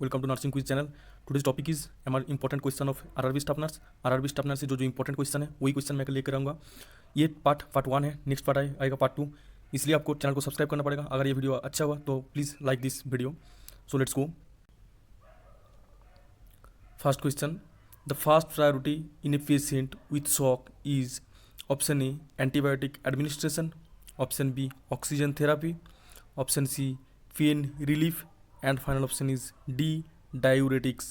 Welcome to nursing quiz channel. Today's topic is हमारा important question of RRB staff nurse. RRB staff nurse से जो important question है वही question मैं लेकर आऊँगा। ये पार्ट 1 है, नेक्स्ट पार्ट आएगा पार्ट 2, इसलिए आपको चैनल को सब्सक्राइब करना पड़ेगा। अगर ये वीडियो अच्छा हुआ तो please like this video. So let's go. First question, the first priority in a patient with shock is option A antibiotic administration, option B oxygen therapy, option C pain relief, and final option is D, diuretics.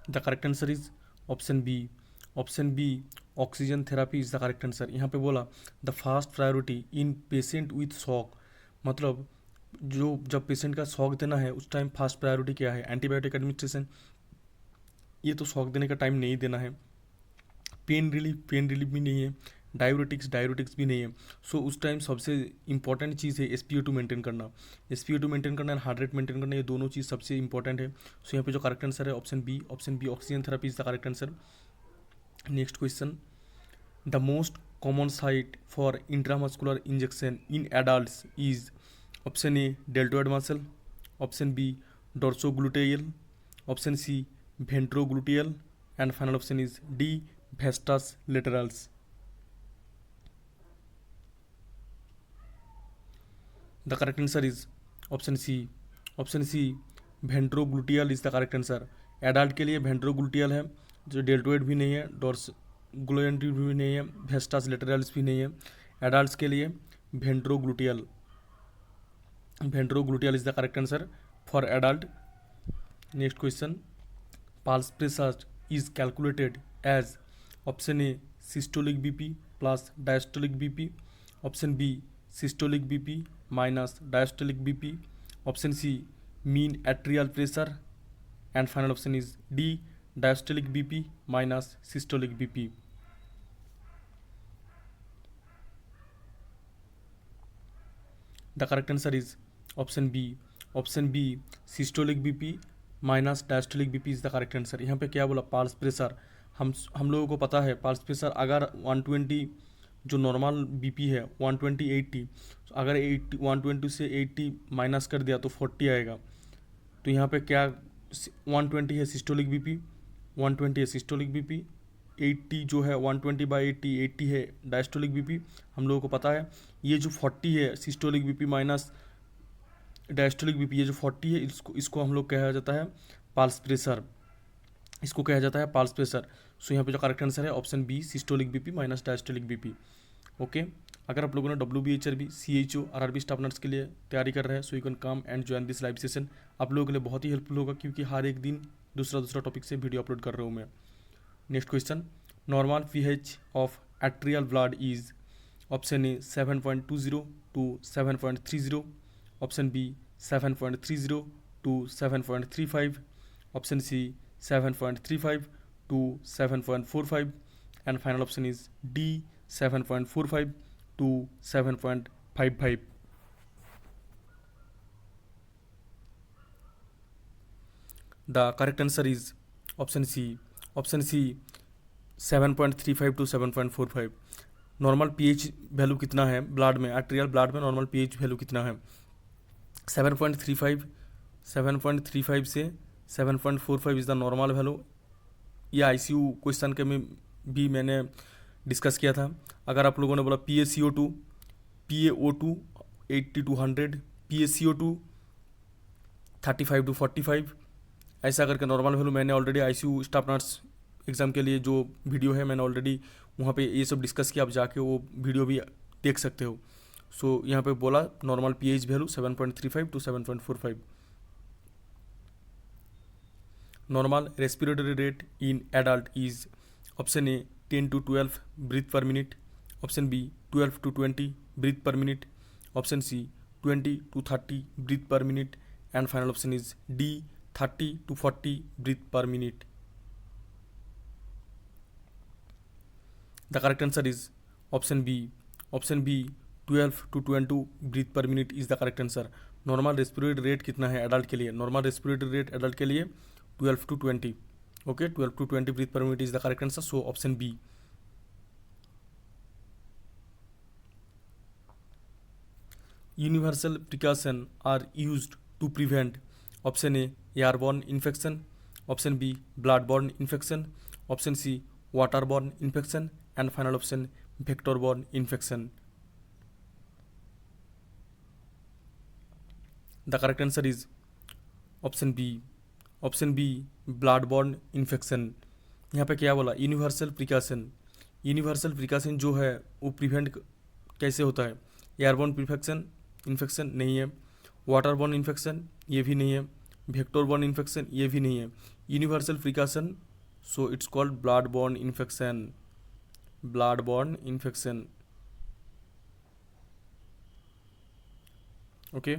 The correct answer is option B. Option B oxygen therapy is the correct answer. यहाँ पे बोला the first priority in patient with shock, मतलब जो जब patient का shock देना है उस टाइम फास्ट प्रायोरिटी क्या है? एंटीबायोटिक एडमिनिस्ट्रेशन, ये तो शॉक देने का टाइम नहीं देना है। पेन रिलीफ भी नहीं है। डायरेटिक्स भी नहीं है। सो उस टाइम सबसे इंपॉर्टेंट चीज़ है SpO2 मेंटेन करना। SpO2 मेंटेन करना एंड हार्ट रेट मेंटेन करना, ये दोनों चीज़ सबसे इंपॉर्टेंट है। सो यहाँ पे जो करेक्ट आंसर है option B oxygen therapy is the correct answer. Next question, the most common site for intramuscular injection in adults is option A deltoid muscle, option B dorsogluteal, option C ventrogluteal, and final option is D vastus lateralis. The correct answer is option C ventrogluteal is the correct answer. Adult के लिए ventrogluteal है, जो deltoid भी नहीं है, doors ग्लोएंट्री भी नहीं है, वेस्टस लेटरल्स भी नहीं है। एडल्ट्स के लिए ventrogluteal is the correct answer for adult. Next question, pulse pressure is calculated as option A systolic BP plus diastolic BP, option B systolic BP minus diastolic BP, option C mean arterial pressure, and final option is D diastolic BP minus systolic BP. The correct answer is option B systolic BP minus diastolic BP is the correct answer. यहाँ पे क्या बोला? Pulse pressure, हम लोगों को पता है pulse pressure अगर 120 जो नॉर्मल बीपी है 120 80, अगर 120 से 80 माइनस कर दिया तो 40 आएगा। तो यहाँ पे क्या 120 है सिस्टोलिक बीपी, 120 है सिस्टोलिक बीपी, 80 जो है 120/80 है डायस्टोलिक बीपी, हम लोगों को पता है। ये जो 40 है systolic BP minus diastolic BP, ये जो 40 है इसको हम लोग कहा जाता है पल्स प्रेशर, इसको कहा जाता है पल्स प्रेशर। सो यहाँ पे जो करेक्ट आंसर है option B systolic BP minus diastolic BP. Okay, अगर आप लोगों ने WBHRB CHO RRB staff nurse के लिए तैयारी कर रहे हैं so you can come and join this live session. आप लोगों के लिए बहुत ही हेल्पफुल होगा क्योंकि हर एक दिन दूसरा टॉपिक से वीडियो अपलोड कर रहा हूँ मैं। Next question, normal pH of arterial blood is option A 7.20 to 7.30, option B 7.30 to 7.35, option C 7.35 to 7.45, and final option is D 7.45 to 7.55. The correct answer is option C 7.35 to 7.45। Normal pH value कितना है blood में? Atrial blood में normal pH value कितना है? 7.35 से 7.45 is the normal value. ये ICU question के में भी मैंने डिस्कस किया था। अगर आप लोगों ने बोला PaCO2 80 to 100, PaCO2 35 to 45, ऐसा करके नॉर्मल वैल्यू मैंने already ICU staff nurse exam के लिए जो वीडियो है मैंने ऑलरेडी वहाँ पे ये सब डिस्कस किया, आप जाके वो वीडियो भी देख सकते हो। सो यहाँ पे बोला normal pH value 7.35 to 7.45। Normal respiratory rate in adult is option A 10 to 12 breath per minute, option B 12 to 20 breath per minute, option C 20 to 30 breath per minute, and final option is D 30 to 40 breath per minute. The correct answer is option B 12 to 20 breath per minute is the correct answer. Normal respiratory rate कितना है adult के लिए? Normal respiratory rate adult के लिए 12 to 20। Okay, 12 to 20 breath per minute is the correct answer. So option B. Universal precaution are used to prevent? Option A airborne infection, option B bloodborne infection, option C waterborne infection and final option vectorborne infection. The correct answer is option B, option B bloodborne infection. यहाँ पे क्या बोला? Universal precaution. Universal precaution जो है वो prevent कैसे होता है? एयरबॉर्न इन्फेक्शन इन्फेक्शन नहीं है, वाटरबॉर्न इन्फेक्शन ये भी नहीं है, वेक्टरबॉर्न इन्फेक्शन ये भी नहीं है। Universal precaution, so it's called bloodborne infection, bloodborne infection. Okay,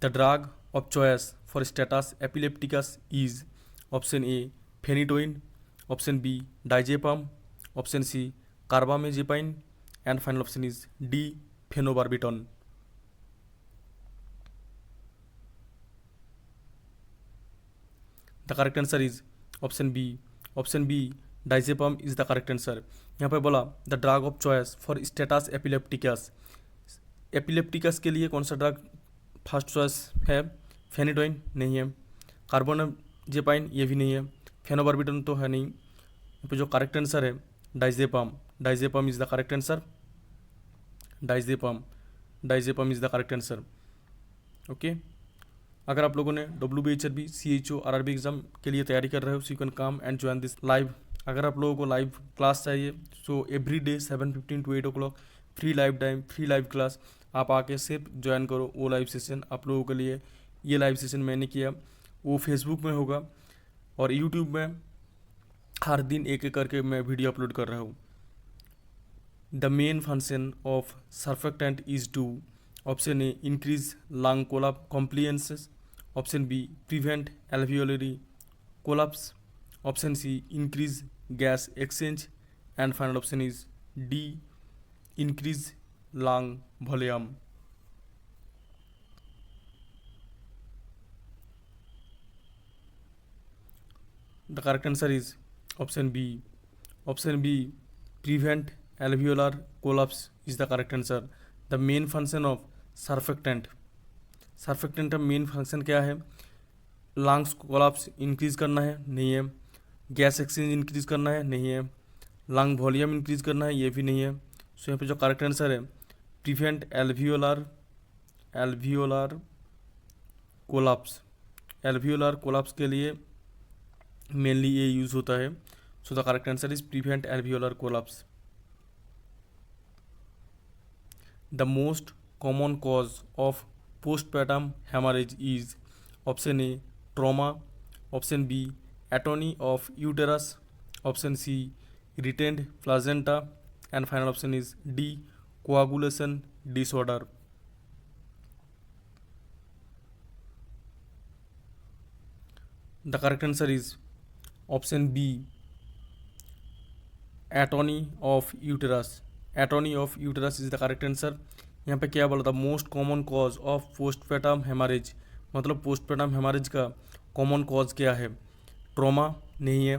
the drug of choice for status epilepticus is? Option A phenytoin, option B diazepam, option C carbamazepine and final option is D phenobarbitone. The correct answer is option B, option B diazepam is the correct answer. यहाँ पे बोला the drug of choice for status epilepticus. Epilepticus के लिए कौन सा drug first choice है? Phenytoin नहीं है, कार्बोनाजेपाइन ये भी नहीं है, फेनोबार्बिटन तो है नहीं। यहाँ पे जो करेक्ट आंसर है डाइजेपम, डाइजेपम is the correct answer, डाइजेपम, डाइजेपम is the correct answer. Okay, अगर आप लोगों ने WBHRB CHO RRB एग्जाम के लिए तैयारी कर रहे हो, so you can come and join this live. अगर आप लोगों को लाइव क्लास चाहिए, so every day 7:15 to 8 o'clock free live time, free live class, आप आके सिर्फ ज्वाइन करो वो लाइव सेशन आप लोगों के लिए। ये लाइव सेशन मैंने किया, वो फेसबुक में होगा और यूट्यूब में हर दिन एक एक करके मैं वीडियो अपलोड कर रहा हूँ। The main function of surfactant is to? Option A increase lung compliances, option B prevent alveolar collapse, option C increase gas exchange and final option is D increase lung volume. The correct answer is option B, option B prevent alveolar collapse is the correct answer. The main function of surfactant, surfactant का main function क्या है? Lungs collapse increase करना है नहीं है, gas exchange increase करना है नहीं है, लंग वॉल्यूम इंक्रीज करना है ये भी नहीं है। सो यहाँ पे जो करेक्ट आंसर है prevent alveolar, alveolar collapse. Alveolar collapse के लिए मेनली ये यूज़ होता है। So the correct answer is prevent alveolar collapse. The most common cause of postpartum hemorrhage is? Option A trauma, option B atony of uterus, option C retained placenta and final option is D coagulation disorder. The correct answer is option B atony of uterus, atony of uterus is the correct answer. यहाँ पे क्या बोला था? Most common cause of postpartum haemorrhage, मतलब postpartum haemorrhage का common cause क्या है? Trauma नहीं है,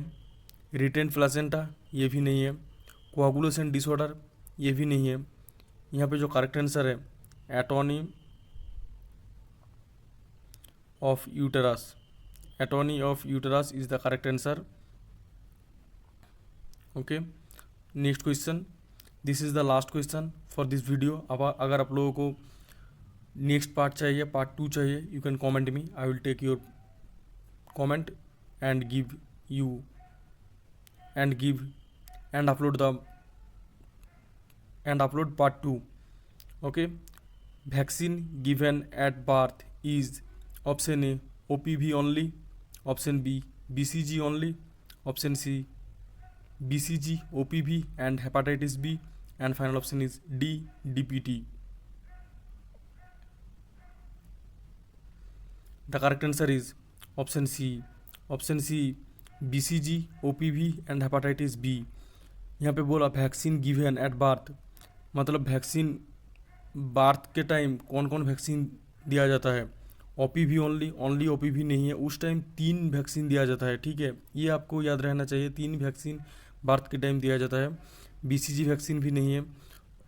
रिटेंड प्लासेंटा ये भी नहीं है, कोआगुलेशन डिसऑर्डर ये भी नहीं है। यहाँ पे जो करेक्ट आंसर है atony of uterus, atony of uterus is the correct answer. Okay, next question, this is the last question for this video. अब अगर आप लोगों को नेक्स्ट पार्ट चाहिए, पार्ट 2 चाहिए, you can comment me, I will take your comment and give you and upload part 2। Okay, vaccine given at birth is? Option A OPV only, option B BCG only, option C BCG, OPV and hepatitis B, and final option is D DPT. The correct answer is option C, option C BCG, OPV and hepatitis B। यहाँ पे बोला vaccine given at birth, मतलब vaccine birth के time कौन कौन vaccine दिया जाता है? OPV ओनली, ओनली OPV नहीं है, उस टाइम 3 वैक्सीन दिया जाता है। ठीक है, ये आपको याद रहना चाहिए, 3 वैक्सीन बर्थ के टाइम दिया जाता है। BCG वैक्सीन भी नहीं है,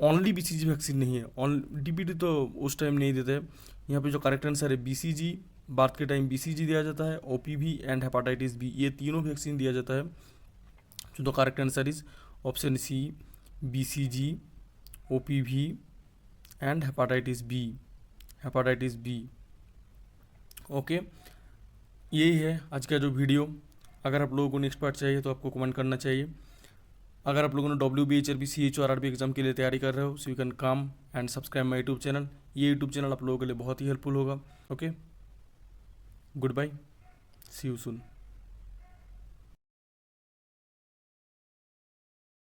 ओनली बीसीजी वैक्सीन नहीं है, ऑन डीपीटी तो उस टाइम नहीं देते हैं। यहाँ पे जो करेक्ट आंसर है बीसीजी, बात के टाइम बीसीजी दिया जाता है, ओपीवी एंड हेपाटाइटिस बी, ये तीनों वैक्सीन दिया जाता है। तो the correct answer is option C, BCG, OPV and hepatitis B, hepatitis B. Okay, यही है आज का जो वीडियो। अगर आप लोगों को नेक्स्ट पार्ट चाहिए तो आपको कमेंट करना चाहिए। अगर आप लोगों ने WBHRB CHO RRB एग्जाम के लिए तैयारी कर रहे हो, so you can come and subscribe my YouTube channel. ये यूट्यूब चैनल आप लोगों के लिए बहुत ही हेल्पफुल होगा। Okay, goodbye, see you soon.